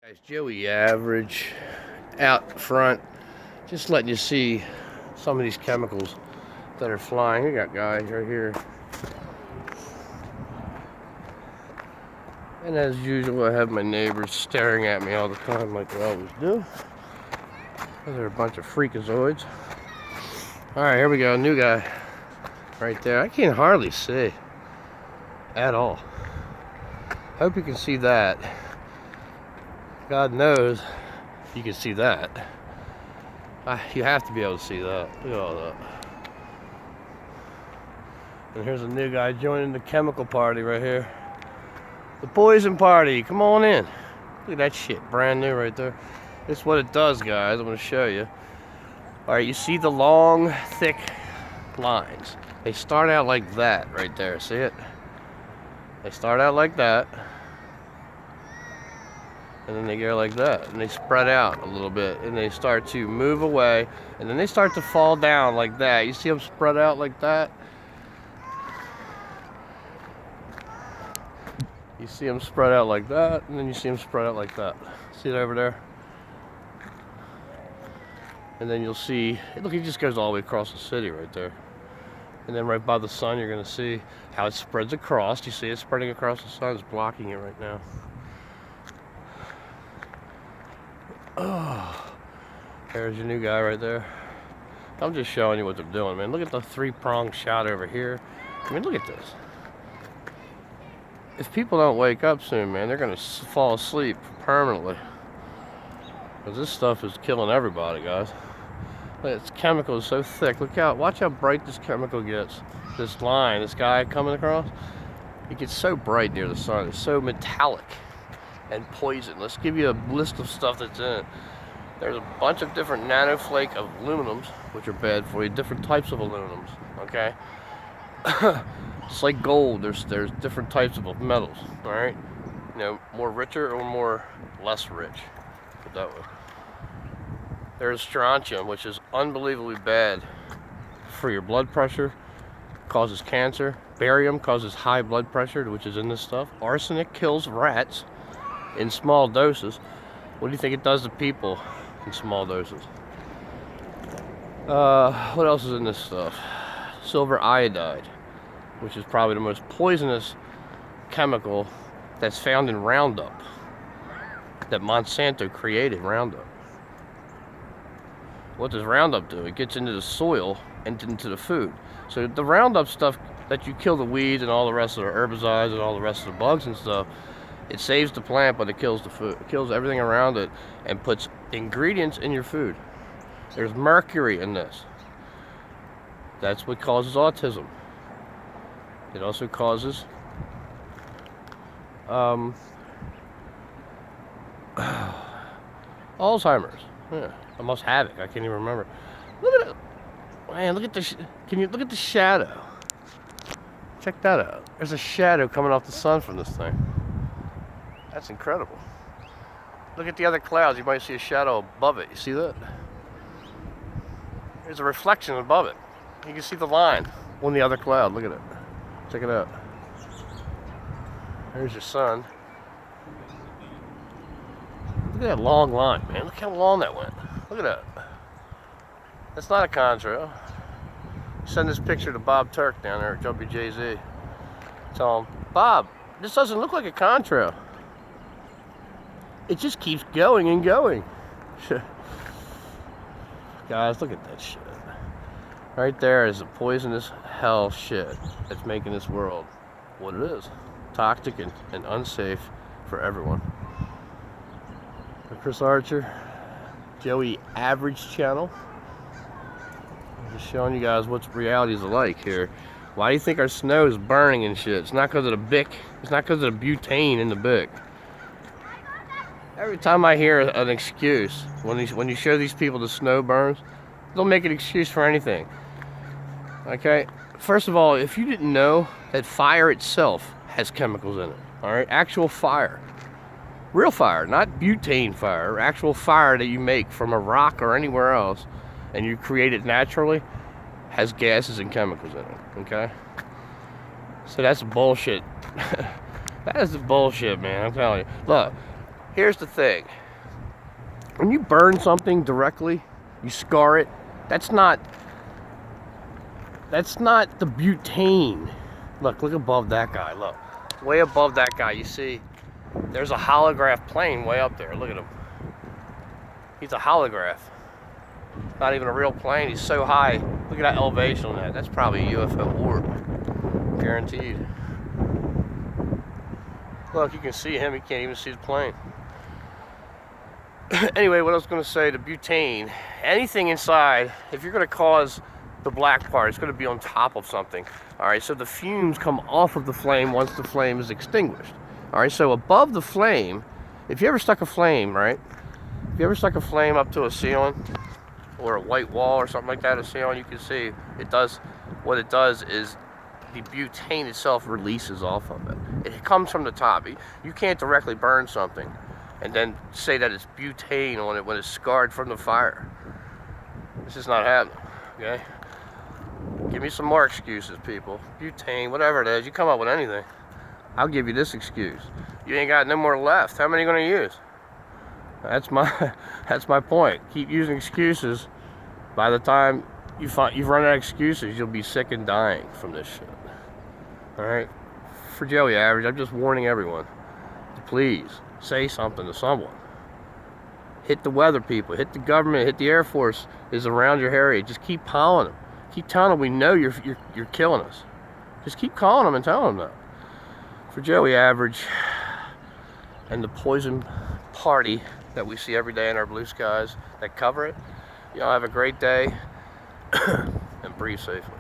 Guys, Joey Average out front, just letting you see some of these chemicals that are flying. We got guys right here. And as usual, I have my neighbors staring at me all the time like they always do. They're a bunch of freakazoids. Alright, here we go, new guy. Right there. I can't hardly see at all. Hope you can see that. God knows you can see that. You have to be able to see that. Look at all that. And here's a new guy joining the chemical party right here. The poison party. Come on in. Look at that shit. Brand new right there. This is what it does, guys. I'm going to show you. Alright, you see the long, thick lines. They start out like that right there. See it? They start out like that. And then they go like that, and they spread out a little bit, and they start to move away, and then they start to fall down like that. You see them spread out like that? You see them spread out like that, and then you see them spread out like that. See it over there? And then you'll see, look, it just goes all the way across the city right there. And then right by the sun, you're gonna see how it spreads across. You see it spreading across the sun, it's blocking it right now. Oh, there's your new guy right there. I'm just showing you what they're doing, man. Look at the three-pronged shot over here. I mean, look at this. If people don't wake up soon, man, they're gonna fall asleep permanently. Because this stuff is killing everybody, guys. This chemical is so thick. Look out, watch how bright this chemical gets. This line, this guy coming across, it gets so bright near the sun. It's so metallic and poison. Let's give you a list of stuff that's in it. There's a bunch of different nanoflake of aluminums, which are bad for you. Different types of aluminums, okay? It's like gold. There's different types of metals, all right? You know, more richer or more less rich. Put it that way. There's strontium, which is unbelievably bad for your blood pressure, causes cancer. Barium causes high blood pressure, which is in this stuff. Arsenic kills rats in small doses. What do you think it does to people in small doses? What else is in this stuff? Silver iodide, which is probably the most poisonous chemical that's found in Roundup, that Monsanto created. Roundup. What does Roundup do? It gets into the soil and into the food. So the Roundup stuff that you kill the weeds and all the rest of the herbicides and all the rest of the bugs and stuff, it saves the plant, but it kills the food. It kills everything around it and puts ingredients in your food. There's mercury in this. That's what causes autism. It also causes Alzheimer's. Yeah, I must have it. I can't even remember. Look at it, man. Look at the. Can you look at the shadow? Check that out. There's a shadow coming off the sun from this thing. That's incredible. Look at the other clouds. You might see a shadow above it. You see that? There's a reflection above it. You can see the line on the other cloud. Look at it. Check it out. There's your sun. Look at that long line, man. Look how long that went. Look at that. That's not a contrail. Send this picture to Bob Turk down there at WJZ. Tell him, Bob, this doesn't look like a contrail. It just keeps going and going. Guys, look at that shit. Right there is the poisonous hell shit that's making this world what it is. Toxic and unsafe for everyone. I'm Chris Archer, Joey Average channel. I'm just showing you guys what reality is like here. Why do you think our snow is burning and shit? It's not because of the Bic. It's not because of the butane in the Bic. Every time I hear an excuse, when you show these people the snow burns, they'll make an excuse for anything. Okay? First of all, if you didn't know that fire itself has chemicals in it, alright? Actual fire. Real fire, not butane fire. Actual fire that you make from a rock or anywhere else, and you create it naturally, has gases and chemicals in it, okay? So that's bullshit. That is bullshit, man, I'm telling you. Look, Here's the thing. When you burn something directly, you scar it, that's not the butane. Look above that guy, look. Way above that guy, you see, there's a holograph plane way up there. Look at him. He's a holograph. Not even a real plane, he's so high. Look at that elevation on that. That's probably a UFO orb, guaranteed. Look, you can see him, you can't even see the plane. Anyway, what I was going to say, the butane, anything inside, if you're going to cause the black part, it's going to be on top of something. Alright, so the fumes come off of the flame once the flame is extinguished. Alright, so above the flame, if you ever stuck a flame, right? If you ever stuck a flame up to a ceiling, or a white wall or something like that, a ceiling, you can see it does, what it does is the butane itself releases off of it. It comes from the top. You can't directly burn something and then say that it's butane on it when it's scarred from the fire. This is not happening, okay? Give me some more excuses, people. Butane, whatever it is, you come up with anything. I'll give you this excuse. You ain't got no more left. How many are you gonna use? That's my point. Keep using excuses. By the time you've run out of excuses, you'll be sick and dying from this shit. Alright? For Joey Average, I'm just warning everyone. Please, say something to someone. Hit the weather people, hit the government, hit the Air Force is around your area. Just keep calling them. Keep telling them we know you're killing us. Just keep calling them and telling them that. For Joey Average and the poison party that we see every day in our blue skies that cover it, y'all have a great day and breathe safely.